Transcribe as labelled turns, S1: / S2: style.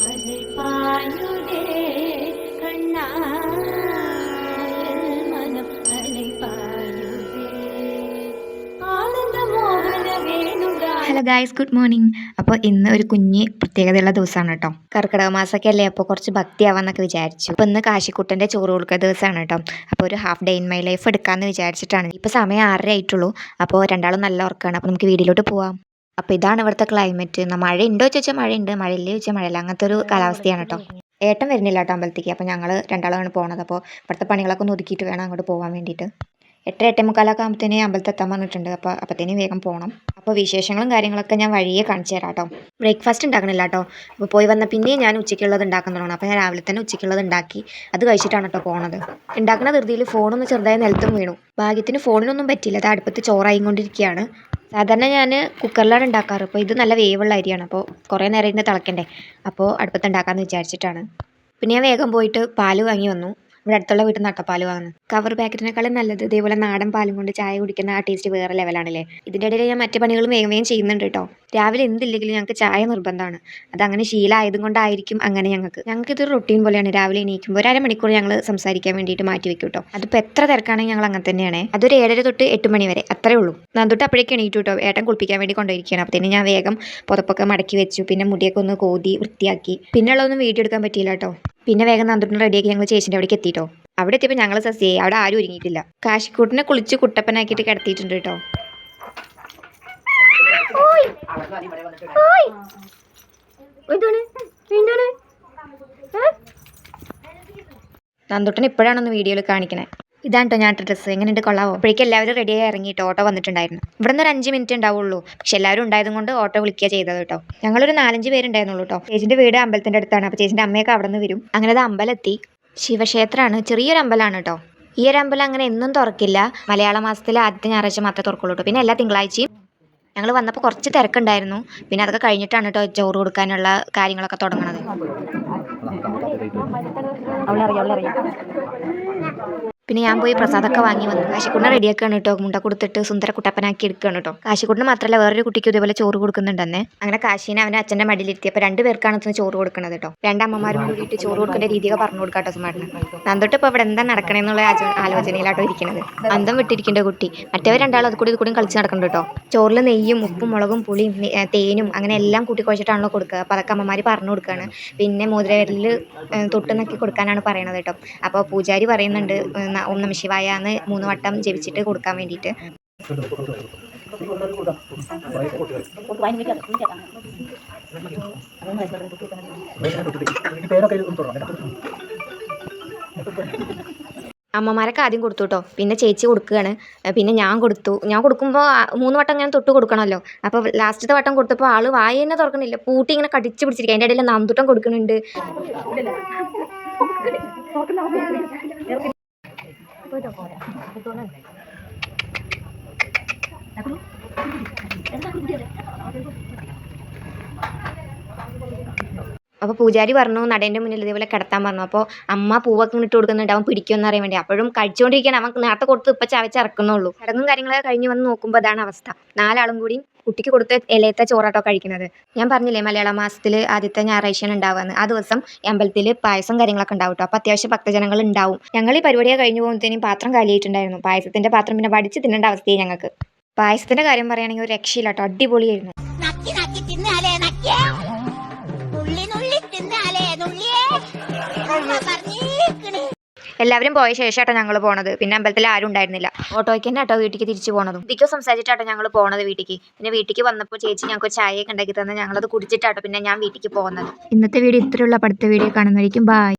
S1: മഴ പായുതേ കണ്ണാ മനം അலை പായുതേ ആനന്ദ മോഹന വേണുഗാ.
S2: Hello guys, good morning. അപ്പോൾ ഇന്ന് ഒരു കുഞ്ഞ് പ്രത്യേകതയുള്ള ദിവസമാണ് കേട്ടോ. കർക്കിടക മാസമൊക്കെ അല്ലേ, അപ്പോൾ കുറച്ച് ഭക്തിയാവാന്നൊക്കെ വിചാരിച്ചു. അപ്പോൾ ഇന്ന് കാശിക്കുട്ടൻ്റെ ചോറ് കൊടുക്കുന്ന ദിവസമാണ് കേട്ടോ. അപ്പോൾ ഒരു half day in my life എടുക്കാമെന്ന് വിചാരിച്ചിട്ടാണ്. ഇപ്പോൾ സമയം 6:30 ആയിട്ടുള്ളൂ. അപ്പോൾ രണ്ടാളും നല്ല ഉറക്കമാണ്. അപ്പോൾ നമുക്ക് വീഡിയോയിലോട്ട് പോവാം. അപ്പോൾ ഇതാണ് ഇവിടുത്തെ ക്ലൈമറ്റ്. മഴ ഉണ്ടോ ചോദിച്ചാൽ മഴയുണ്ട്, മഴയില്ലേ ചോദിച്ചാൽ മഴയില്ല, അങ്ങനത്തെ ഒരു കാലാവസ്ഥയാണ് കേട്ടോ. ഏട്ടൻ വരുന്നില്ല കേട്ടോ അമ്പലത്തേക്ക്. അപ്പോൾ ഞങ്ങൾ രണ്ടാളുമാണ് പോകുന്നത്. അപ്പോൾ ഇവിടുത്തെ പണികളൊക്കെ ഒന്ന് ഒതുക്കിയിട്ട് വേണം അങ്ങോട്ട് പോകാൻ വേണ്ടിയിട്ട്. 8-8:45 ആകുമ്പോഴത്തേന് അമ്പലത്തിൽ എത്താൻ പറഞ്ഞിട്ടുണ്ട്. അപ്പോൾ അപ്പോഴത്തേന് വേഗം പോകണം. അപ്പോൾ വിശേഷങ്ങളും കാര്യങ്ങളൊക്കെ ഞാൻ വഴിയെ കാണിച്ചു തരാം കേട്ടോ. ബ്രേക്ക്ഫാസ്റ്റ് ഉണ്ടാക്കണില്ല കേട്ടോ. അപ്പോൾ പോയി വന്ന പിന്നെയും ഞാൻ ഉച്ചയ്ക്കുള്ളത് ഉണ്ടാക്കുന്നതാണ്. അപ്പോൾ ഞാൻ രാവിലെ തന്നെ ഉച്ചയ്ക്കുള്ളത് ഉണ്ടാക്കി അത് കഴിച്ചിട്ടാണ് കേട്ടോ പോണത്. ഉണ്ടാക്കുന്ന ധൃതിയിൽ ഫോണൊന്ന് ചെറുതായി നിലത്തും വീണു. ഭാഗ്യത്തിന് ഫോണിനൊന്നും പറ്റിയില്ല. അത് അടുപ്പത്ത് ചോറായിക്കൊണ്ടിരിക്കുകയാണ്. സാധാരണ ഞാൻ കുക്കറിലാണ് ഉണ്ടാക്കാറ്. അപ്പോൾ ഇത് നല്ല വേവുള്ള അരിയാണ്. അപ്പോൾ കുറേ നേരം ഇരുന്ന് തിളക്കണ്ടേ. അപ്പോൾ അടുപ്പത്ത് ഉണ്ടാക്കാമെന്ന് വിചാരിച്ചിട്ടാണ്. പിന്നെ ഞാൻ വേഗം പോയിട്ട് പാല് വാങ്ങി വന്നു. ഇവിടെ അടുത്തുള്ള വീട്ടിൽ നിന്നാട്ടോ പാല് വാങ്ങുന്നത്. കവർ പാക്കറ്റിനേക്കാളും നല്ലത് ഇതേപോലെ നാടൻ പാലും കൊണ്ട് ചായ കുടിക്കുന്ന ആ ടേസ്റ്റ് വേറെ ലെവലാണല്ലേ. ഇതിൻ്റെ ഇടയിൽ ഞാൻ മറ്റു പണികളും വേഗം വേഗം ചെയ്യുന്നുണ്ട് കേട്ടോ. രാവിലെ എന്തില്ലെങ്കിലും ഞങ്ങൾക്ക് ചായ നിർബന്ധമാണ്. അതങ്ങനെ ശീലമായതും കൊണ്ടായിരിക്കും അങ്ങനെ ഞങ്ങൾക്കിതൊരു റൊട്ടീൻ പോലെയാണ്. രാവിലെ എണീക്കുമ്പോൾ ഒരു അരമണിക്കൂർ ഞങ്ങൾ സംസാരിക്കാൻ വേണ്ടിയിട്ട് മാറ്റി വെക്കും കേട്ടോ. അതിപ്പോൾ എത്ര തിരക്കാണെങ്കിൽ ഞങ്ങൾ അങ്ങനെ തന്നെയാണ്. അതൊരു 7:30 തൊട്ട് 8 മണി വരെ അത്രേ ഉള്ളൂ. നന്ദുട്ട് അപ്പോഴേക്ക് എണീറ്റു കേട്ടോ. ഏട്ടൻ കുളിപ്പിക്കാൻ വേണ്ടി കൊണ്ടുപോയിരിക്കുകയാണ്. അപ്പോഴത്തേന് ഞാൻ വേഗം പുതപ്പൊക്കെ മടക്കി വെച്ചു. പിന്നെ മുടിയൊക്കെ ഒന്ന് കോതി വൃത്തിയാക്കി. പിന്നെ ഉള്ളതൊന്നും വീഡിയോ എടുക്കാൻ പറ്റിയില്ല കേട്ടോ. പിന്നെ വേഗം നന്ദുട്ടിനെ റെഡിയാക്കി ഞങ്ങൾ ചേച്ചിൻ്റെ അവിടേക്ക് എത്തിയിട്ടോ. അവിടെ എത്തിയപ്പോൾ ഞങ്ങൾ സസ്യയായി. അവിടെ ആരും ഒരുങ്ങിയിട്ടില്ല. കാശിക്കൂട്ടിനെ കുളിച്ച് കുട്ടപ്പനാക്കിയിട്ട് കിടത്തിയിട്ടുണ്ട് കേട്ടോ. നന്ദുട്ടൻ ഇപ്പോഴാണൊന്ന് വീഡിയോയിൽ കാണിക്കണേ. ഇതാണ് കേട്ടോ ഞാൻ ഡ്രസ്സ്. എങ്ങനെയുണ്ട്, കൊള്ളാവോ? അപ്പോഴേക്കും എല്ലാവരും റെഡിയായി ഇറങ്ങിയിട്ട് ഓട്ടോ വന്നിട്ടുണ്ടായിരുന്നു. ഇവിടെ നിന്ന് ഒരു 5 മിനിറ്റ് ഉണ്ടാവുള്ളൂ. പക്ഷെ എല്ലാവരും ഉണ്ടായതും കൊണ്ട് ഓട്ടോ വിളിക്കുക ചെയ്തത് കേട്ടോ. ഞങ്ങളൊരു 4-5 പേരുണ്ടായിരുന്നുള്ളൂ കേട്ടോ. ചേച്ചിൻ്റെ വീട് അമ്പലത്തിൻ്റെ അടുത്താണ്. അപ്പോൾ ചേച്ചിൻ്റെ അമ്മയൊക്കെ അവിടെ നിന്ന് വരും. അങ്ങനെ അത് അമ്പലത്തി ശിവക്ഷേത്രമാണ്. ചെറിയൊരു അമ്പലമാണ് കേട്ടോ. ഈ ഒരു അമ്പലം അങ്ങനെ എന്നും തുറക്കില്ല. മലയാള മാസത്തിലെ ആദ്യത്തെ ഞായറാഴ്ച മാത്രമേ തുറക്കുള്ളൂ കേട്ടോ. പിന്നെ എല്ലാ തിങ്കളാഴ്ചയും. ഞങ്ങൾ വന്നപ്പോൾ കുറച്ച് തിരക്കുണ്ടായിരുന്നു. പിന്നെ അതൊക്കെ കഴിഞ്ഞിട്ടാണ് കേട്ടോ ചോറ് കൊടുക്കാനുള്ള കാര്യങ്ങളൊക്കെ തുടങ്ങണത്. പിന്നെ ഞാൻ പോയി പ്രസാദമൊക്കെ വാങ്ങി വന്നു. കാശിക്കുട്ടിനെ റെഡിയാക്കുകയാണ് കേട്ടോ. മുണ്ട കൊടുത്തിട്ട് സുന്ദര കുട്ടപ്പനാക്കി എടുക്കുകയാണ് കേട്ടോ. കാശിക്കുട്ടിന് മാത്രമല്ല വേറൊരു കുട്ടിക്ക് ഇതേപോലെ ചോറ് കൊടുക്കുന്നുണ്ടെന്നെ. അങ്ങനെ കാശീനെ അവൻ്റെ അച്ഛൻ്റെ മടിയിലിരുത്തിയപ്പോൾ 2 പേർക്കാണ് ചോറ് കൊടുക്കുന്നത് കേട്ടോ. 2 അമ്മമാരും കൂടിയിട്ട് ചോറ് കൊടുക്കേണ്ട രീതിയൊക്കെ പറഞ്ഞു കൊടുക്കാം കേട്ടോ സുമാറിന്. നന്ദോട്ട് ഇപ്പോൾ ഇവിടെ എന്താ നടക്കണമെന്നുള്ള ആലോചനയിലാട്ടോ ഇരിക്കുന്നത്. അന്തം വിട്ടിരിക്കേണ്ട കുട്ടി. മറ്റവർ രണ്ടാളും അത് കൂടി കളിച്ച് നടക്കുന്നുണ്ട് കേട്ടോ. ചോറിൽ നെയ്യും ഉപ്പും മുളകും പുളിയും തേനും അങ്ങനെ എല്ലാം കൂട്ടി കുഴച്ചിട്ടാണല്ലോ കൊടുക്കുക. അപ്പോൾ അതൊക്കെ അമ്മമാർ പറഞ്ഞു കൊടുക്കുകയാണ്. പിന്നെ മോതിരവിരലിൽ തൊട്ട് നക്കി കൊടുക്കാനാണ് പറയണത് കേട്ടോ. അപ്പോൾ പൂജാരി പറയുന്നുണ്ട് ഓം നമഃ ശിവായ എന്ന് 3 വട്ടം ജപിച്ചിട്ട് കൊടുക്കാൻ വേണ്ടിയിട്ട്. അമ്മമാരൊക്കെ ആദ്യം കൊടുത്തു കേട്ടോ. പിന്നെ ചേച്ചി കൊടുക്കുകയാണ്. പിന്നെ ഞാൻ കൊടുക്കുമ്പോൾ 3 വട്ടം ഞാൻ തൊട്ട് കൊടുക്കണമല്ലോ. അപ്പോൾ ലാസ്റ്റത്തെ വട്ടം കൊടുത്തപ്പോൾ ആൾ വായ തന്നെ തുറക്കണില്ല. പൂട്ടി ഇങ്ങനെ കടിച്ച് പിടിച്ചിരിക്കുക. അതിൻ്റെ ഇടയിൽ നന്ദുട്ടം കൊടുക്കുന്നുണ്ട്. അപ്പോൾ പൂജാരി പറഞ്ഞു നടേൻ്റെ മുന്നിൽ ഇതേപോലെ കിടത്താൻ പറഞ്ഞു. അപ്പോൾ അമ്മ പൂവൊക്കെ ഇട്ട് കൊടുക്കുന്നുണ്ട്. അവൻ പിടിക്കുമെന്ന് അറിയാൻ വേണ്ടി. അപ്പോഴും കഴിച്ചുകൊണ്ടിരിക്കുകയാണ്. അവൻ നേരത്തെ കൊടുത്ത് ഇപ്പം ചവച്ചിറക്കുന്നുള്ളൂ. ചടങ്ങും കാര്യങ്ങളൊക്കെ കഴിഞ്ഞ് വന്ന് നോക്കുമ്പോൾ അതാണ് അവസ്ഥ. 4 ആളും കൂടി കുട്ടിക്ക് കൊടുത്ത് ഇലയത്തെ ചോറാട്ടോ കഴിക്കുന്നത്. ഞാൻ പറഞ്ഞില്ലേ മലയാള മാസത്തിൽ ആദ്യത്തെ ഞായറാഴ്ചയാണ് ഉണ്ടാവുകയെന്ന്. ആ ദിവസം അമ്പലത്തിൽ പായസം കാര്യങ്ങളൊക്കെ ഉണ്ടാവും കേട്ടോ. അപ്പോൾ അത്യാവശ്യം ഭക്തജനങ്ങൾ ഉണ്ടാവും. ഞങ്ങൾ ഈ പരിപാടിയൊക്കെ കഴിഞ്ഞ് പോകുമ്പോഴത്തേനും പാത്രം കാലിയായിട്ടുണ്ടായിരുന്നു. പായസത്തിൻ്റെ പാത്രം പിന്നെ വടിച്ച് തിന്നേണ്ട അവസ്ഥയായി ഞങ്ങൾക്ക്. പായസത്തിൻ്റെ കാര്യം പറയുകയാണെങ്കിൽ ഒരു രക്ഷയില്ല കേട്ടോ. അടിപൊളിയായിരുന്നു. എല്ലാവരും പോയ ശേഷമാട്ടോ ഞങ്ങൾ പോണത്. പിന്നെ അമ്പലത്തിൽ ആരും ഉണ്ടായിരുന്നില്ല. ഓട്ടോയ്ക്ക് തന്നെ ആട്ടോ വീട്ടിലേക്ക് തിരിച്ചു പോണതും. ഇതിക്കോ സംസാരിച്ചിട്ടാട്ടോ ഞങ്ങൾ പോണത് വീട്ടിലേക്ക്. പിന്നെ വീട്ടിലേക്ക് വന്നപ്പോൾ ചേച്ചി ഞങ്ങൾക്ക് ചായയൊക്കെ ഉണ്ടാക്കി തന്നെ ഞങ്ങളത് കുടിച്ചിട്ടാട്ടോ പിന്നെ ഞാൻ വീട്ടിലേക്ക് പോകുന്നത്. ഇന്നത്തെ വീഡിയോ ഇത്രയുള്ള. അടുത്ത വീഡിയോ കാണുന്നതായിരിക്കും. ബൈ.